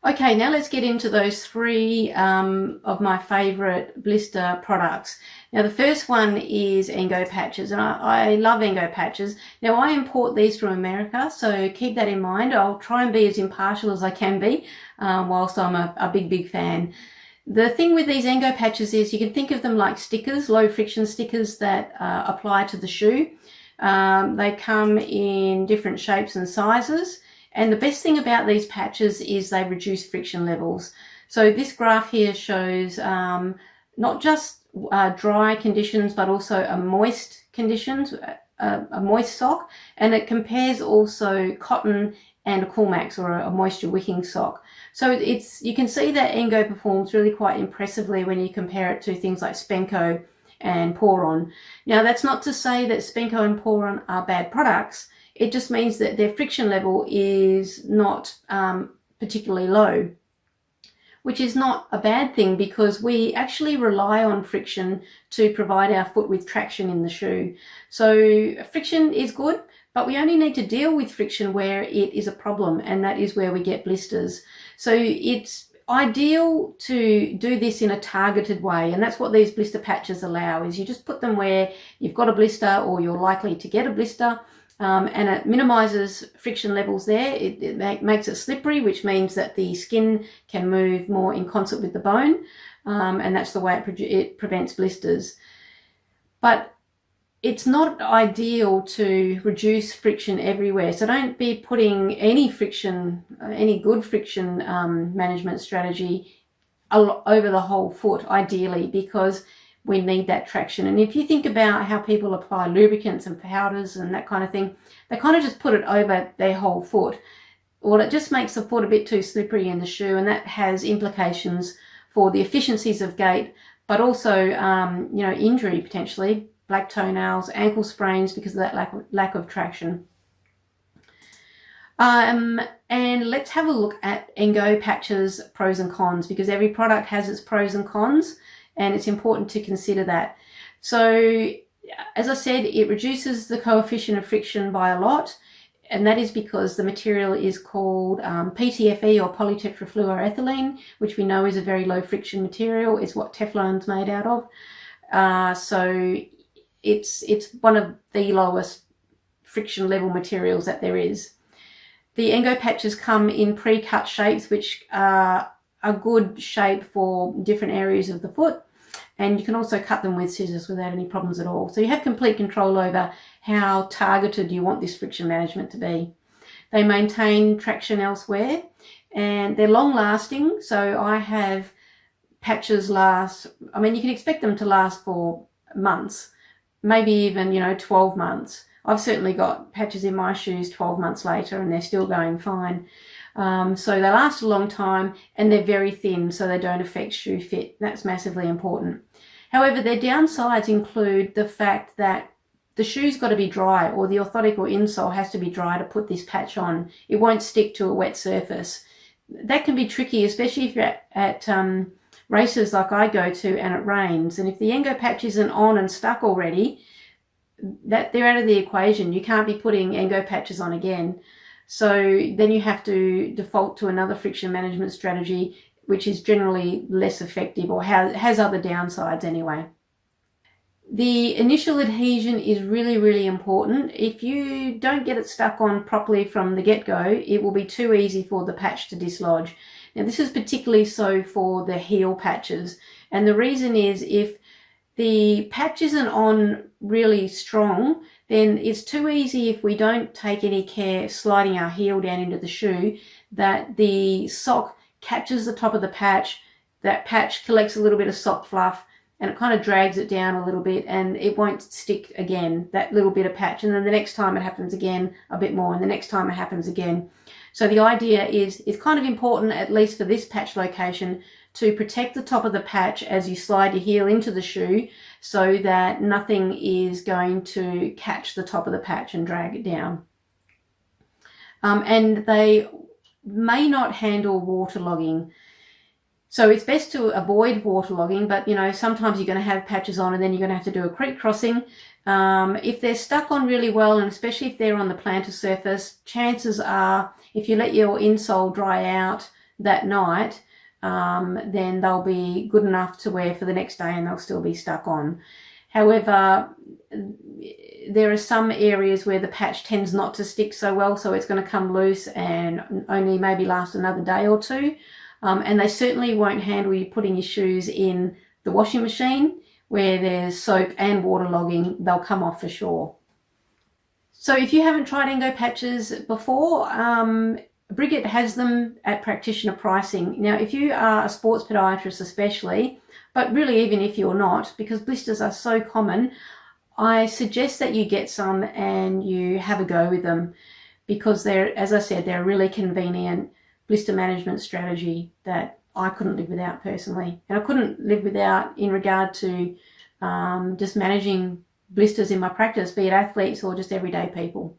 Okay, now let's get into those three of my favorite blister products. Now, the first one is Engo patches, and I love Engo patches. Now, I import these from America, so keep that in mind. I'll try and be as impartial as I can be, whilst I'm a big fan. The thing with these Engo patches is you can think of them like stickers, low friction stickers that apply to the shoe. They come in different shapes and sizes. And the best thing about these patches is they reduce friction levels. So this graph here shows not just dry conditions, but also a moist conditions, a moist sock. And it compares also cotton and a Coolmax, or a moisture wicking sock. So you can see that Engo performs really quite impressively when you compare it to things like Spenco and Poron. Now, that's not to say that Spenco and Poron are bad products. It just means that their friction level is not particularly low, which is not a bad thing, because we actually rely on friction to provide our foot with traction in the shoe. So friction is good, but we only need to deal with friction where it is a problem, and that is where we get blisters. So it's ideal to do this in a targeted way, and that's what these blister patches allow, is you just put them where you've got a blister or you're likely to get a blister. And it minimizes friction levels there. It makes it slippery, which means that the skin can move more in concert with the bone, and that's the way it prevents blisters. But it's not ideal to reduce friction everywhere. So don't be putting any good friction management strategy over the whole foot, ideally, because we need that traction. And if you think about how people apply lubricants and powders and that kind of thing, they kind of just put it over their whole foot. Well, it just makes the foot a bit too slippery in the shoe, and that has implications for the efficiencies of gait, but also, injury potentially, black toenails, ankle sprains because of that lack of traction. And let's have a look at Engo patches pros and cons, because every product has its pros and cons, and it's important to consider that. So, as I said, it reduces the coefficient of friction by a lot, and that is because the material is called PTFE, or polytetrafluoroethylene, which we know is a very low friction material. It's what Teflon's made out of. So it's one of the lowest friction level materials that there is. The Engo patches come in pre-cut shapes, which are a good shape for different areas of the foot, and you can also cut them with scissors without any problems at all. So you have complete control over how targeted you want this friction management to be. They maintain traction elsewhere, and they're long lasting. So I have patches you can expect them to last for months, maybe even 12 months. I've certainly got patches in my shoes 12 months later and they're still going fine. So they last a long time, and they're very thin, so they don't affect shoe fit. That's massively important. However, their downsides include the fact that the shoe's got to be dry, or the orthotic or insole has to be dry to put this patch on. It won't stick to a wet surface. That can be tricky, especially if you're at races like I go to and it rains. And if the Engo patch isn't on and stuck already, that they're out of the equation. You can't be putting Engo patches on again. So then you have to default to another friction management strategy, which is generally less effective, or has other downsides anyway. The initial adhesion is really, really important. If you don't get it stuck on properly from the get-go, it will be too easy for the patch to dislodge. Now, this is particularly so for the heel patches. And the reason is, if the patch isn't on really strong, then it's too easy, if we don't take any care sliding our heel down into the shoe, that the sock catches the top of the patch, that patch collects a little bit of sock fluff, and it kind of drags it down a little bit, and it won't stick again, that little bit of patch. And then the next time it happens again a bit more, and the next time it happens again. So the idea is, it's kind of important, at least for this patch location, to protect the top of the patch as you slide your heel into the shoe, so that nothing is going to catch the top of the patch and drag it down. And they may not handle waterlogging. So it's best to avoid waterlogging, but sometimes you're going to have patches on and then you're going to have to do a creek crossing. If they're stuck on really well, and especially if they're on the plantar surface, chances are, if you let your insole dry out, that night, then they'll be good enough to wear for the next day and they'll still be stuck on. However, there are some areas where the patch tends not to stick so well, so it's going to come loose and only maybe last another day or two. And they certainly won't handle you putting your shoes in the washing machine where there's soap and waterlogging. They'll come off for sure. So if you haven't tried Ingo patches before, Brigitte has them at practitioner pricing. Now, if you are a sports podiatrist especially, but really even if you're not, because blisters are so common, I suggest that you get some and you have a go with them, because they're, as I said, they're a really convenient blister management strategy that I couldn't live without personally. And I couldn't live without in regard to just managing blisters in my practice, be it athletes or just everyday people.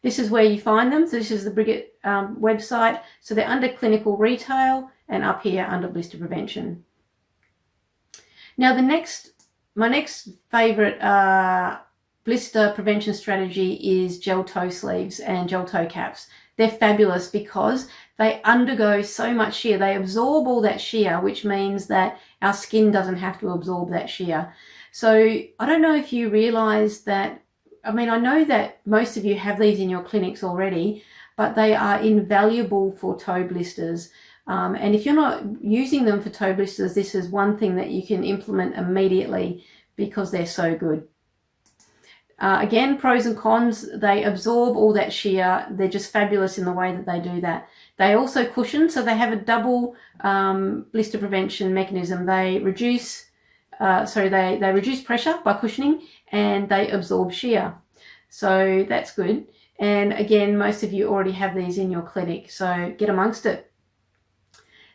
This is where you find them. So this is the Brigitte website. So they're under clinical retail and up here under blister prevention. Now my next favorite blister prevention strategy is gel toe sleeves and gel toe caps. They're fabulous because they undergo so much shear. They absorb all that shear, which means that our skin doesn't have to absorb that shear. So I don't know if you realize that, I mean, I know that most of you have these in your clinics already, but they are invaluable for toe blisters. And if you're not using them for toe blisters, this is one thing that you can implement immediately because they're so good. Again, pros and cons, they absorb all that shear. They're just fabulous in the way that they do that. They also cushion, so they have a double blister prevention mechanism. They reduce they reduce pressure by cushioning and they absorb shear. So that's good. And again, most of you already have these in your clinic, so get amongst it.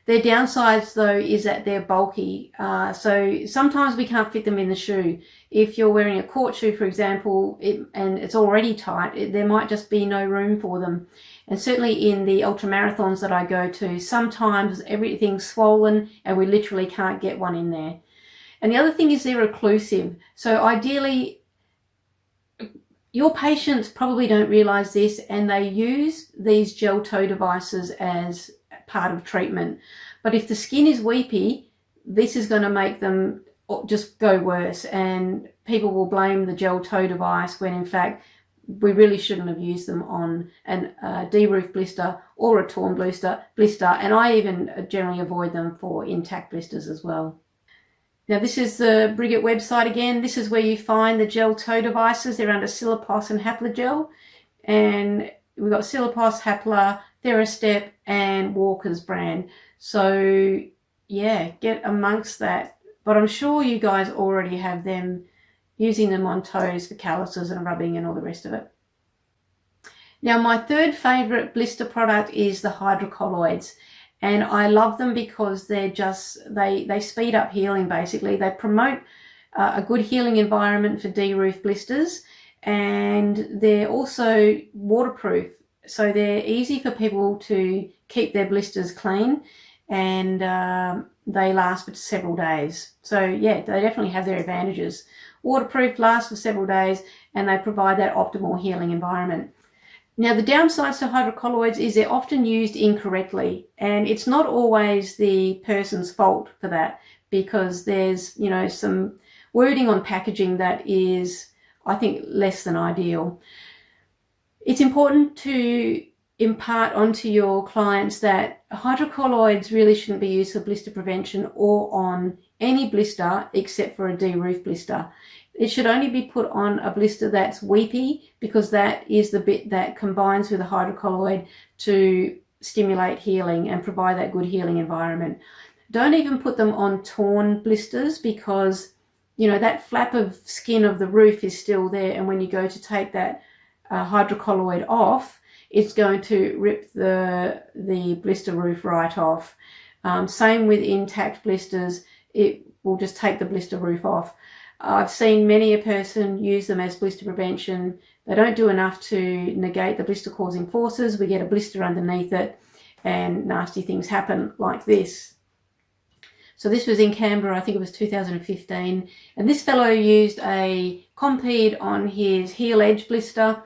Their downsides though is that they're bulky. So sometimes we can't fit them in the shoe. If you're wearing a court shoe, for example, and it's already tight, there might just be no room for them. And certainly in the ultra marathons that I go to, sometimes everything's swollen and we literally can't get one in there. And the other thing is they're occlusive. So ideally, your patients probably don't realize this and they use these gel toe devices as part of treatment. But if the skin is weepy, this is going to make them just go worse, and people will blame the gel toe device when in fact we really shouldn't have used them on a de-roof blister or a torn blister, and I even generally avoid them for intact blisters as well. Now this is the Brigitte website again. This is where you find the gel toe devices. They're under Silipos and Haplogel, and we've got Silipos, Hapla, Therastep and Walker's brand. So yeah, get amongst that. But I'm sure you guys already have them, using them on toes for calluses and rubbing and all the rest of it. Now my third favorite blister product is the hydrocolloids. And I love them because they're just, they speed up healing basically. They promote a good healing environment for de-roof blisters, and they're also waterproof. So they're easy for people to keep their blisters clean, and they last for several days. So yeah, they definitely have their advantages. Waterproof, last for several days, and they provide that optimal healing environment. Now the downsides to hydrocolloids is they're often used incorrectly, and it's not always the person's fault for that, because there's, you know, some wording on packaging that is, I think, less than ideal. It's important to impart onto your clients that hydrocolloids really shouldn't be used for blister prevention or on any blister except for a de-roof blister. It should only be put on a blister that's weepy, because that is the bit that combines with a hydrocolloid to stimulate healing and provide that good healing environment. Don't even put them on torn blisters, because, you know, that flap of skin of the roof is still there, and when you go to take that hydrocolloid off, it's going to rip the blister roof right off. Same with intact blisters, it will just take the blister roof off. I've seen many a person use them as blister prevention. They don't do enough to negate the blister causing forces. We get a blister underneath it and nasty things happen like this. So this was in Canberra, I think it was 2015. And this fellow used a Compede on his heel edge blister.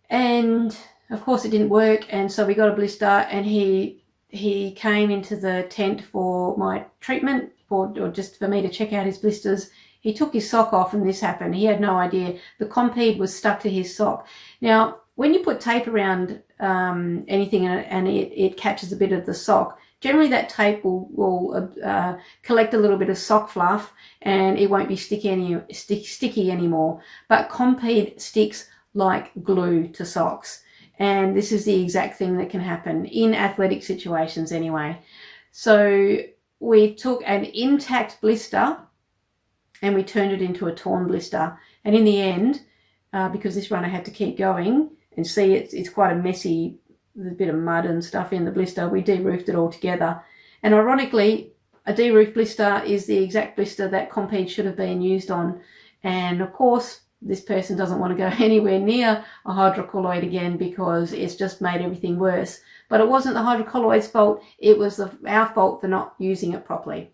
And of course it didn't work. And so we got a blister, and he he came into the tent for my treatment or just for me to check out his blisters. He took his sock off and this happened. He had no idea. The Compeed was stuck to his sock. Now, when you put tape around anything and it catches a bit of the sock, generally that tape will collect a little bit of sock fluff and it won't be sticky anymore. But Compeed sticks like glue to socks. And this is the exact thing that can happen in athletic situations anyway. So we took an intact blister and we turned it into a torn blister. And in the end, because this runner had to keep going, and see it's quite a messy, there's a bit of mud and stuff in the blister, we de-roofed it all together. And ironically, a de-roofed blister is the exact blister that Compeed should have been used on. And of course, this person doesn't want to go anywhere near a hydrocolloid again because it's just made everything worse. But it wasn't the hydrocolloid's fault, it was our fault for not using it properly.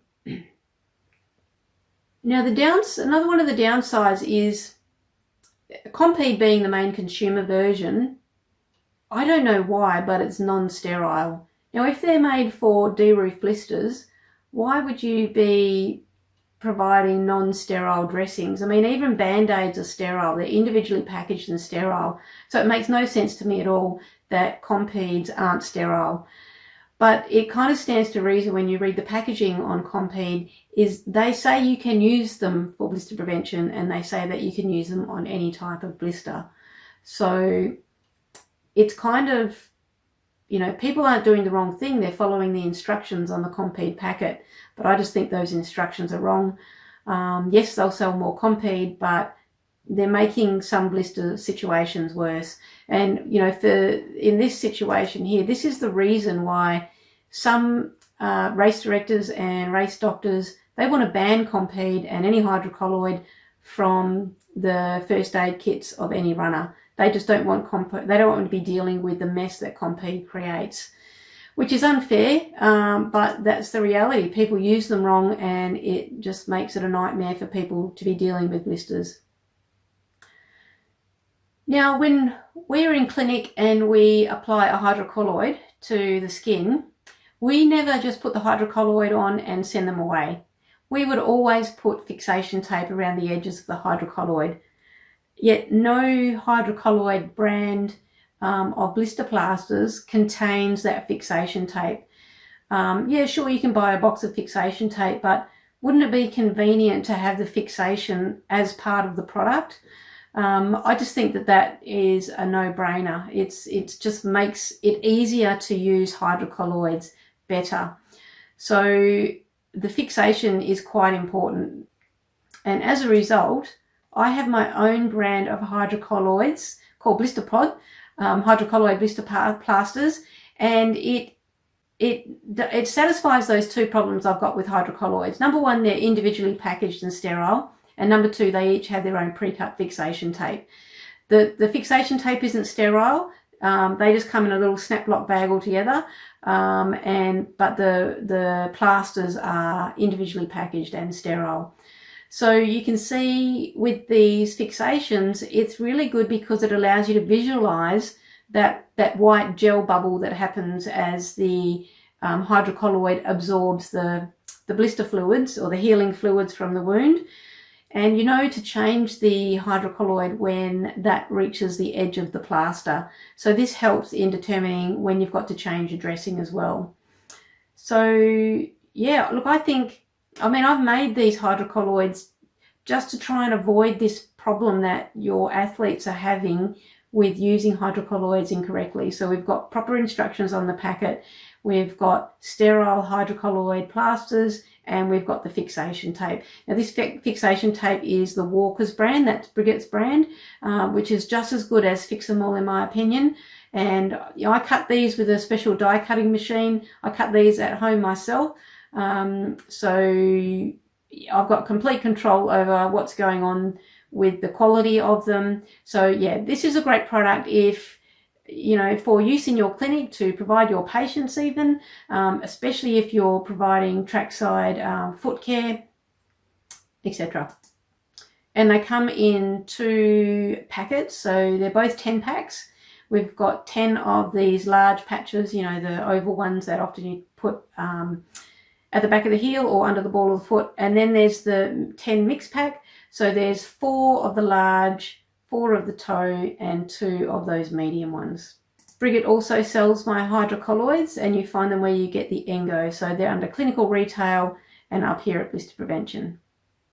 Now another one of the downsides is Compeed being the main consumer version. I don't know why, but it's non-sterile. Now if they're made for de-roof blisters, why would you be providing non-sterile dressings? I mean, even Band-Aids are sterile. They're individually packaged and sterile. So it makes no sense to me at all that Compeeds aren't sterile. But it kind of stands to reason when you read the packaging on Compeed is they say you can use them for blister prevention and they say that you can use them on any type of blister. So it's kind of, you know, people aren't doing the wrong thing. They're following the instructions on the Compeed packet. But I just think those instructions are wrong. Yes, they'll sell more Compeed, but they're making some blister situations worse. And, you know, in this situation here, this is the reason why some race directors and race doctors, they want to ban Compeed and any hydrocolloid from the first aid kits of any runner. They just don't want they don't want to be dealing with the mess that Compeed creates, which is unfair, but that's the reality. People use them wrong and it just makes it a nightmare for people to be dealing with blisters. Now, when we're in clinic and we apply a hydrocolloid to the skin, we never just put the hydrocolloid on and send them away. We would always put fixation tape around the edges of the hydrocolloid. Yet no hydrocolloid brand of blister plasters contains that fixation tape. Yeah, sure, you can buy a box of fixation tape, but wouldn't it be convenient to have the fixation as part of the product? I just think that is a no-brainer. It just makes it easier to use hydrocolloids better. So the fixation is quite important. And as a result, I have my own brand of hydrocolloids called Blister Pod, hydrocolloid blister plasters, and it satisfies those two problems I've got with hydrocolloids. Number one, they're individually packaged and sterile, and number two, they each have their own pre-cut fixation tape. The fixation tape isn't sterile. They just come in a little snap lock bag altogether, but the plasters are individually packaged and sterile. So you can see with these fixations, it's really good because it allows you to visualize that white gel bubble that happens as the hydrocolloid absorbs the blister fluids or the healing fluids from the wound. And you know to change the hydrocolloid when that reaches the edge of the plaster. So this helps in determining when you've got to change your dressing as well. So yeah, look, I've made these hydrocolloids just to try and avoid this problem that your athletes are having with using hydrocolloids incorrectly. So we've got proper instructions on the packet. We've got sterile hydrocolloid plasters, and we've got the fixation tape. Now this fixation tape is the Walker's brand, that's Brigitte's brand, which is just as good as Fix-A-Mall in my opinion. And I cut these with a special die cutting machine. I cut these at home myself. So I've got complete control over what's going on with the quality of them. So yeah, this is a great product if, you know, for use in your clinic to provide your patients even, especially if you're providing trackside foot care, etc. And they come in 2 packets, so they're both 10 packs. We've got 10 of these large patches, you know, the oval ones that often you put at the back of the heel or under the ball of the foot. And then there's the 10 mix pack. So there's 4 of the large, 4 of the toe, and 2 of those medium ones. Brigit also sells my hydrocolloids, and you find them where you get the Engo. So they're under clinical retail and up here at Blister Prevention.